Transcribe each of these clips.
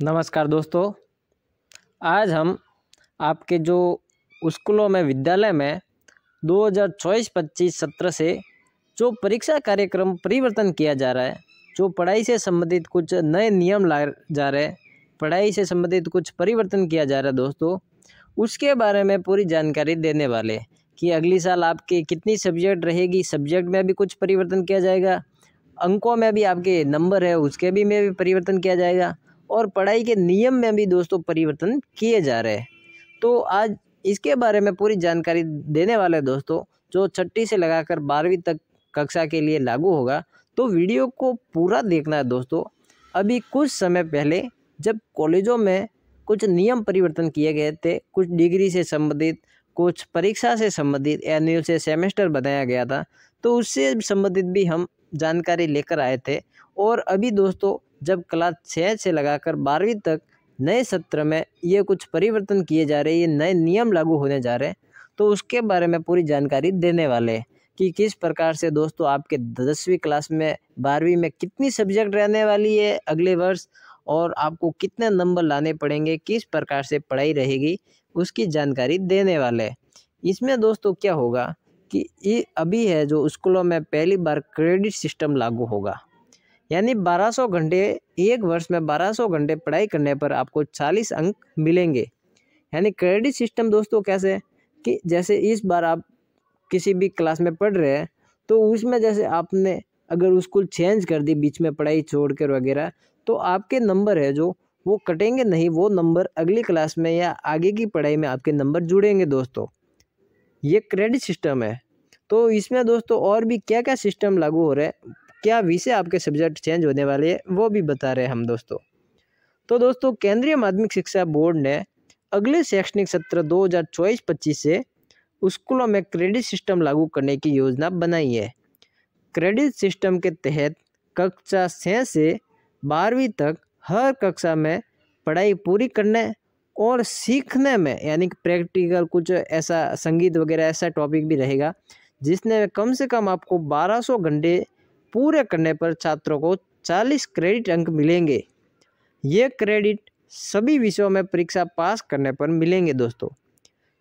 नमस्कार दोस्तों। आज हम आपके जो स्कूलों में विद्यालय में 2024-25 सत्र से जो परीक्षा कार्यक्रम परिवर्तन किया जा रहा है, जो पढ़ाई से संबंधित कुछ नए नियम लाए जा रहे हैं, पढ़ाई से संबंधित कुछ परिवर्तन किया जा रहा है दोस्तों, उसके बारे में पूरी जानकारी देने वाले कि अगली साल आपके कितनी सब्जेक्ट रहेगी, सब्जेक्ट में भी कुछ परिवर्तन किया जाएगा, अंकों में भी आपके नंबर है उसके भी में भी परिवर्तन किया जाएगा और पढ़ाई के नियम में भी दोस्तों परिवर्तन किए जा रहे हैं। तो आज इसके बारे में पूरी जानकारी देने वाले दोस्तों, जो छठी से लगाकर 12वीं तक कक्षा के लिए लागू होगा। तो वीडियो को पूरा देखना है दोस्तों। अभी कुछ समय पहले जब कॉलेजों में कुछ नियम परिवर्तन किए गए थे, कुछ डिग्री से संबंधित, कुछ परीक्षा से संबंधित, एनुअल से सेमेस्टर बनाया गया था, तो उससे संबंधित भी हम जानकारी लेकर आए थे। और अभी दोस्तों जब क्लास 6 से लगाकर 12वीं तक नए सत्र में ये कुछ परिवर्तन किए जा रहे हैं, ये नए नियम लागू होने जा रहे हैं, तो उसके बारे में पूरी जानकारी देने वाले हैं कि किस प्रकार से दोस्तों आपके 10वीं क्लास में 12वीं में कितनी सब्जेक्ट रहने वाली है अगले वर्ष और आपको कितने नंबर लाने पड़ेंगे, किस प्रकार से पढ़ाई रहेगी, उसकी जानकारी देने वाले हैं। इसमें दोस्तों क्या होगा कि ये अभी है जो स्कूलों में पहली बार क्रेडिट सिस्टम लागू होगा, यानी 1200 घंटे, एक वर्ष में 1200 घंटे पढ़ाई करने पर आपको 40 अंक मिलेंगे। यानी क्रेडिट सिस्टम दोस्तों कैसे कि जैसे इस बार आप किसी भी क्लास में पढ़ रहे हैं, तो उसमें जैसे आपने अगर स्कूल चेंज कर दी बीच में पढ़ाई छोड़कर वगैरह, तो आपके नंबर है जो वो कटेंगे नहीं, वो नंबर अगली क्लास में या आगे की पढ़ाई में आपके नंबर जुड़ेंगे दोस्तों। ये क्रेडिट सिस्टम है। तो इसमें दोस्तों और भी क्या क्या सिस्टम लागू हो रहे हैं, क्या विषय आपके सब्जेक्ट चेंज होने वाले हैं, वो भी बता रहे हैं हम दोस्तों। तो दोस्तों केंद्रीय माध्यमिक शिक्षा बोर्ड ने अगले शैक्षणिक सत्र 2024-25 से स्कूलों में क्रेडिट सिस्टम लागू करने की योजना बनाई है। क्रेडिट सिस्टम के तहत कक्षा 6 से 12वीं तक हर कक्षा में पढ़ाई पूरी करने और सीखने में, यानी कि प्रैक्टिकल कुछ ऐसा संगीत वगैरह ऐसा टॉपिक भी रहेगा जिसने कम से कम आपको 1200 घंटे पूरे करने पर छात्रों को 40 क्रेडिट अंक मिलेंगे। ये क्रेडिट सभी विषयों में परीक्षा पास करने पर मिलेंगे दोस्तों।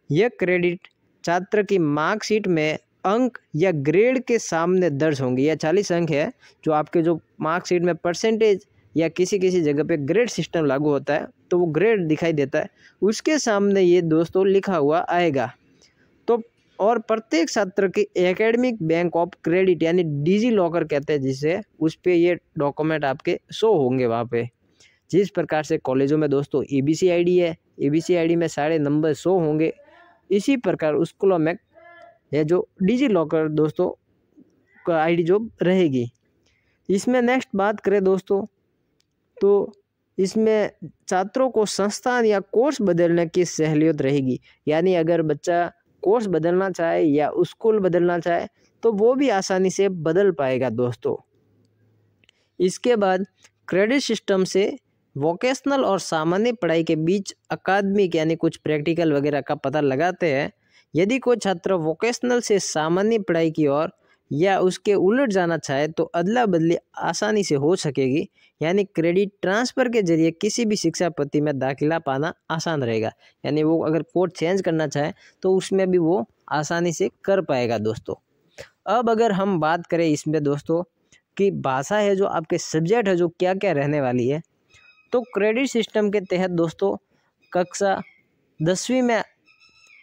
ये क्रेडिट छात्र की मार्कशीट में अंक या ग्रेड के सामने दर्ज होंगे। यह 40 अंक है जो आपके जो मार्कशीट में परसेंटेज या किसी किसी जगह पे ग्रेड सिस्टम लागू होता है तो वो ग्रेड दिखाई देता है, उसके सामने ये दोस्तों लिखा हुआ आएगा। तो और प्रत्येक छात्र की एकेडमिक बैंक ऑफ क्रेडिट यानी डिजी लॉकर कहते हैं जिसे, उस पर ये डॉक्यूमेंट आपके शो होंगे वहाँ पे। जिस प्रकार से कॉलेजों में दोस्तों EBC ID है, EBC ID में सारे नंबर शो होंगे, इसी प्रकार स्कूलों में ये जो डिजी लॉकर दोस्तों का ID जो रहेगी। इसमें नेक्स्ट बात करें दोस्तों, तो इसमें छात्रों को संस्थान या कोर्स बदलने की सहूलियत रहेगी। यानी अगर बच्चा कोर्स बदलना चाहे या स्कूल बदलना चाहे तो वो भी आसानी से बदल पाएगा दोस्तों। इसके बाद क्रेडिट सिस्टम से वोकेशनल और सामान्य पढ़ाई के बीच अकादमिक यानी कुछ प्रैक्टिकल वगैरह का पता लगाते हैं। यदि कोई छात्र वोकेशनल से सामान्य पढ़ाई की ओर या उसके उलट जाना चाहे तो अदला बदली आसानी से हो सकेगी। यानी क्रेडिट ट्रांसफ़र के जरिए किसी भी शिक्षा पद्धति में दाखिला पाना आसान रहेगा। यानी वो अगर कोर्स चेंज करना चाहे तो उसमें भी वो आसानी से कर पाएगा दोस्तों। अब अगर हम बात करें इसमें दोस्तों कि भाषा है जो आपके सब्जेक्ट है जो क्या क्या रहने वाली है, तो क्रेडिट सिस्टम के तहत दोस्तों कक्षा 10वीं में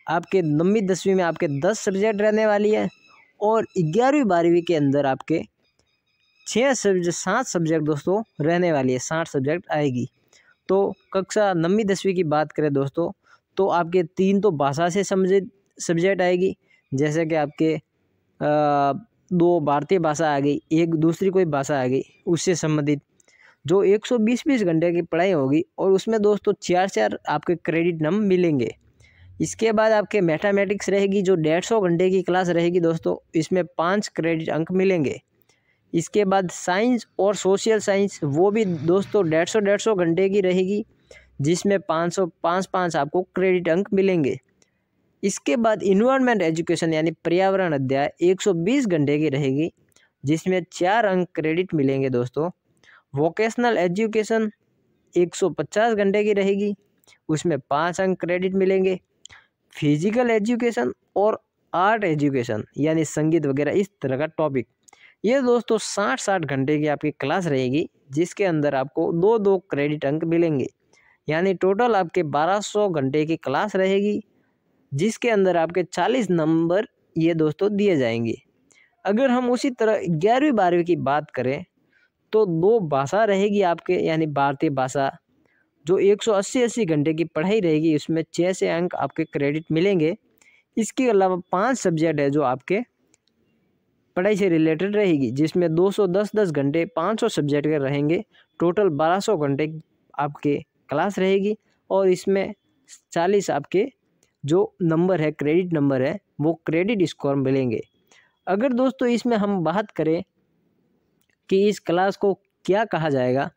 आपके 9वीं 10वीं में आपके 10 सब्जेक्ट रहने वाली है और 11वीं 12वीं के अंदर आपके 7 सब्जेक्ट दोस्तों रहने वाली है, 60 सब्जेक्ट आएगी। तो कक्षा 9वीं 10वीं की बात करें दोस्तों तो आपके 3 तो भाषा से संबंधित सब्जेक्ट आएगी, जैसे कि आपके 2 भारतीय भाषा आ गई, एक दूसरी कोई भाषा आ गई, उससे संबंधित जो 120 घंटे की पढ़ाई होगी और उसमें दोस्तों 4 आपके क्रेडिट नंबर मिलेंगे। इसके बाद आपके मैथमेटिक्स रहेगी जो 150 घंटे की क्लास रहेगी दोस्तों, इसमें 5 क्रेडिट अंक मिलेंगे। इसके बाद साइंस और सोशल साइंस वो भी दोस्तों 150 घंटे की रहेगी जिसमें 5 आपको क्रेडिट अंक मिलेंगे। इसके बाद इन्वायरमेंट एजुकेशन यानी पर्यावरण अध्याय 120 घंटे की रहेगी जिसमें 4 अंक क्रेडिट मिलेंगे दोस्तों। वोकेशनल एजुकेशन 150 घंटे की रहेगी, उसमें 5 अंक क्रेडिट मिलेंगे। फिजिकल एजुकेशन और आर्ट एजुकेशन यानी संगीत वगैरह इस तरह का टॉपिक, ये दोस्तों 60 घंटे की आपकी क्लास रहेगी, जिसके अंदर आपको 2 क्रेडिट अंक मिलेंगे। यानी टोटल आपके 1200 घंटे की क्लास रहेगी, जिसके अंदर आपके 40 नंबर ये दोस्तों दिए जाएंगे। अगर हम उसी तरह 11वीं 12वीं की बात करें तो 2 भाषा रहेगी आपके, यानी भारतीय भाषा, जो 180 घंटे की पढ़ाई रहेगी, उसमें 6 से अंक आपके क्रेडिट मिलेंगे। इसके अलावा 5 सब्जेक्ट है जो आपके पढ़ाई से रिलेटेड रहेगी, जिसमें 210 घंटे 500 सब्जेक्ट के रहेंगे। टोटल 1200 घंटे आपके क्लास रहेगी और इसमें 40 आपके जो नंबर है, क्रेडिट नंबर है, वो क्रेडिट स्कोर मिलेंगे। अगर दोस्तों इसमें हम बात करें कि इस क्लास को क्या कहा जाएगा,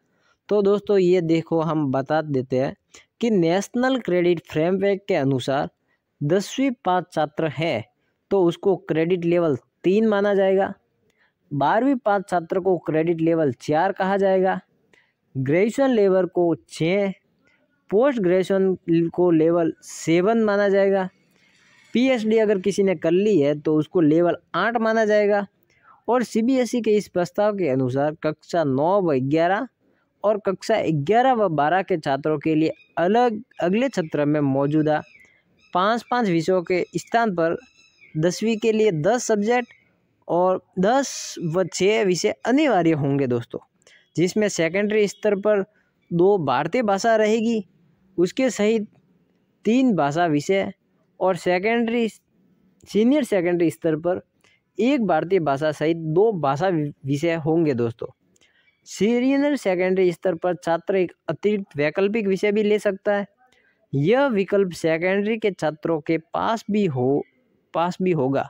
तो दोस्तों ये देखो हम बता देते हैं कि नेशनल क्रेडिट फ्रेमवर्क के अनुसार 10वीं पास छात्र है तो उसको क्रेडिट लेवल 3 माना जाएगा। 12वीं पास छात्र को क्रेडिट लेवल 4 कहा जाएगा। ग्रेजुएशन लेवल को 6, पोस्ट ग्रेजुएशन को लेवल 7 माना जाएगा। पीएचडी अगर किसी ने कर ली है तो उसको लेवल 8 माना जाएगा। और सीबीएसई के इस प्रस्ताव के अनुसार कक्षा 9 व 11 और कक्षा 11 व 12 के छात्रों के लिए अलग अगले सत्र में मौजूदा 5-5 विषयों के स्थान पर 10वीं के लिए 10 सब्जेक्ट और 10 व 6 विषय अनिवार्य होंगे दोस्तों, जिसमें सेकेंडरी स्तर पर 2 भारतीय भाषा रहेगी, उसके सहित 3 भाषा विषय, और सीनियर सेकेंडरी स्तर पर 1 भारतीय भाषा सहित 2 भाषा विषय होंगे दोस्तों। सीनियर सेकेंडरी स्तर पर छात्र एक अतिरिक्त वैकल्पिक विषय भी ले सकता है। यह विकल्प सेकेंडरी के छात्रों के पास भी होगा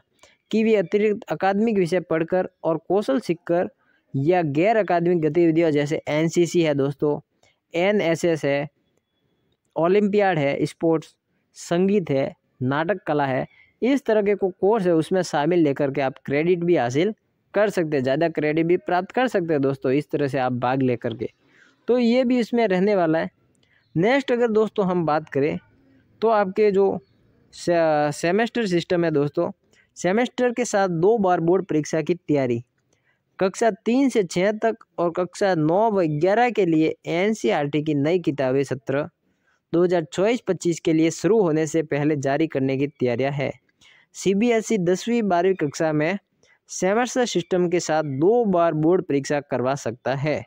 कि वे अतिरिक्त अकादमिक विषय पढ़कर और कौशल सीखकर या गैर अकादमिक गतिविधियों जैसे एनसीसी है दोस्तों, एनएसएस है, ओलंपियाड है, स्पोर्ट्स, संगीत है, नाटक कला है, इस तरह के को कोर्स है उसमें शामिल लेकर के आप क्रेडिट भी हासिल कर सकते हैं, ज़्यादा क्रेडिट भी प्राप्त कर सकते हैं दोस्तों, इस तरह से आप भाग लेकर के। तो ये भी इसमें रहने वाला है। नेक्स्ट अगर दोस्तों हम बात करें तो आपके जो सेमेस्टर सिस्टम है दोस्तों, सेमेस्टर के साथ 2 बार बोर्ड परीक्षा की तैयारी। कक्षा 3 से 6 तक और कक्षा 9 व 11 के लिए एनसीईआरटी की नई किताबें सत्र 2024-25 के लिए शुरू होने से पहले जारी करने की तैयारियां है। सीबीएसई 10वीं 12वीं कक्षा में सेमेस्टर सिस्टम के साथ 2 बार बोर्ड परीक्षा करवा सकता है।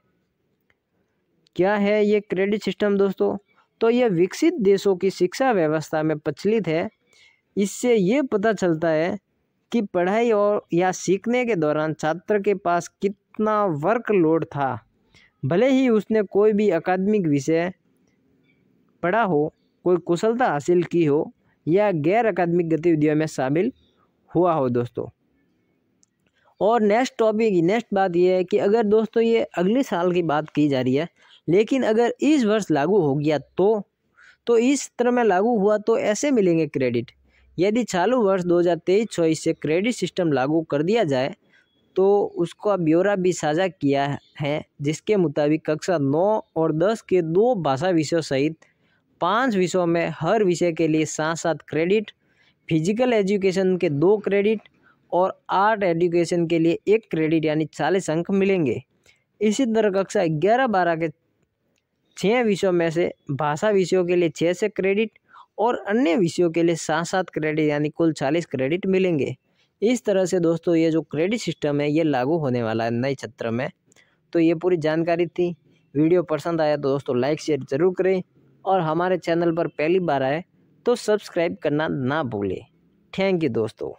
क्या है ये क्रेडिट सिस्टम दोस्तों? तो यह विकसित देशों की शिक्षा व्यवस्था में प्रचलित है। इससे ये पता चलता है कि पढ़ाई और या सीखने के दौरान छात्र के पास कितना वर्कलोड था, भले ही उसने कोई भी अकादमिक विषय पढ़ा हो, कोई कुशलता हासिल की हो या गैर अकादमिक गतिविधियों में शामिल हुआ हो दोस्तों। और नेक्स्ट बात यह है कि अगर दोस्तों ये अगले साल की बात की जा रही है, लेकिन अगर इस वर्ष लागू हो गया तो इस तरह में लागू हुआ तो ऐसे मिलेंगे क्रेडिट। यदि चालू वर्ष 2023-24 से क्रेडिट सिस्टम लागू कर दिया जाए तो उसका ब्यौरा भी साझा किया है, जिसके मुताबिक कक्षा 9 और 10 के 2 भाषा विषयों सहित 5 विषयों में हर विषय के लिए 7-7 क्रेडिट, फिजिकल एजुकेशन के 2 क्रेडिट और आर्ट एजुकेशन के लिए 1 क्रेडिट यानी 40 अंक मिलेंगे। इसी तरह कक्षा 11-12 के 6 विषयों में से भाषा विषयों के लिए 6 से क्रेडिट और अन्य विषयों के लिए 7-7 क्रेडिट यानी कुल 40 क्रेडिट मिलेंगे। इस तरह से दोस्तों ये जो क्रेडिट सिस्टम है ये लागू होने वाला है नए सत्र में। तो ये पूरी जानकारी थी। वीडियो पसंद आया तो दोस्तों लाइक शेयर ज़रूर करें और हमारे चैनल पर पहली बार आए तो सब्सक्राइब करना ना भूलें। थैंक यू दोस्तों।